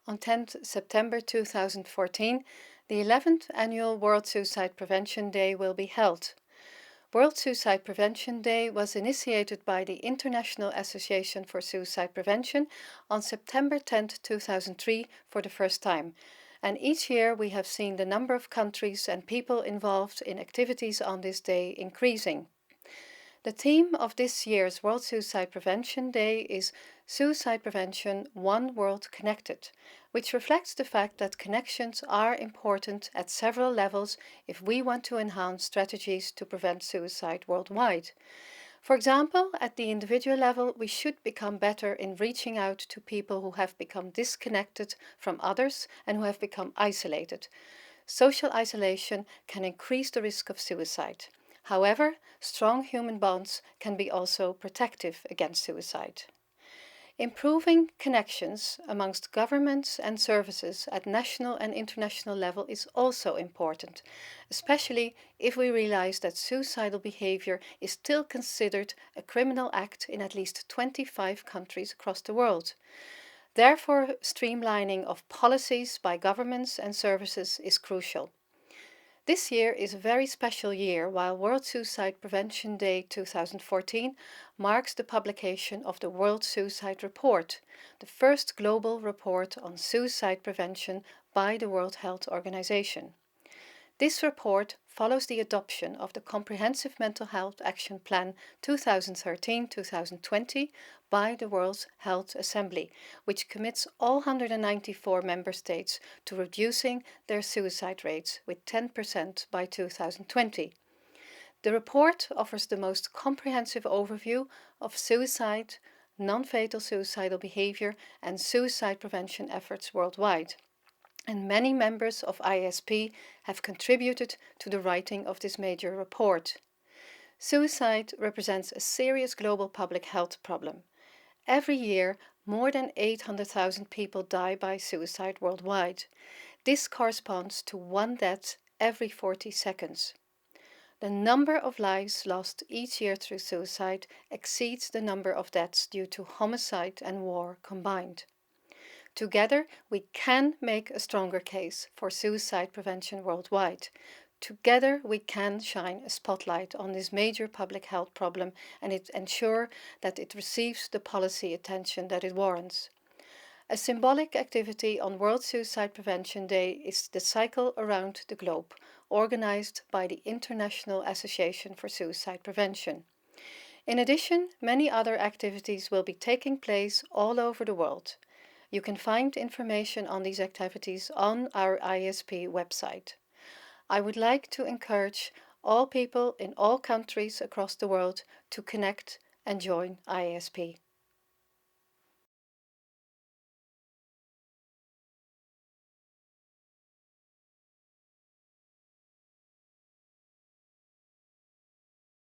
On 10th September 2014, the 11th Annual World Suicide Prevention Day will be held. World Suicide Prevention Day was initiated by the International Association for Suicide Prevention on September 10, 2003 for the first time, and each year we have seen the number of countries and people involved in activities on this day increasing. The theme of this year's World Suicide Prevention Day is Suicide Prevention One World Connected, which reflects the fact that connections are important at several levels if we want to enhance strategies to prevent suicide worldwide. For example, at the individual level, we should become better in reaching out to people who have become disconnected from others and who have become isolated. Social isolation can increase the risk of suicide. However, strong human bonds can be also protective against suicide. Improving connections amongst governments and services at national and international level is also important, especially if we realize that suicidal behavior is still considered a criminal act in at least 25 countries across the world. Therefore, streamlining of policies by governments and services is crucial. This year is a very special year while World Suicide Prevention Day 2014 marks the publication of the World Suicide Report, the first global report on suicide prevention by the World Health Organization. This report follows the adoption of the Comprehensive Mental Health Action Plan 2013-2020 by the World Health Assembly, which commits all 194 member states to reducing their suicide rates with 10% by 2020. The report offers the most comprehensive overview of suicide, non-fatal suicidal behavior, and suicide prevention efforts worldwide, and many members of IASP have contributed to the writing of this major report. Suicide represents a serious global public health problem. Every year, more than 800,000 people die by suicide worldwide. This corresponds to one death every 40 seconds. The number of lives lost each year through suicide exceeds the number of deaths due to homicide and war combined. Together, we can make a stronger case for suicide prevention worldwide. Together, we can shine a spotlight on this major public health problem and ensure that it receives the policy attention that it warrants. A symbolic activity on World Suicide Prevention Day is the Cycle Around the Globe, organized by the International Association for Suicide Prevention. In addition, many other activities will be taking place all over the world. You can find information on these activities on our IASP website. I would like to encourage all people in all countries across the world to connect and join IASP.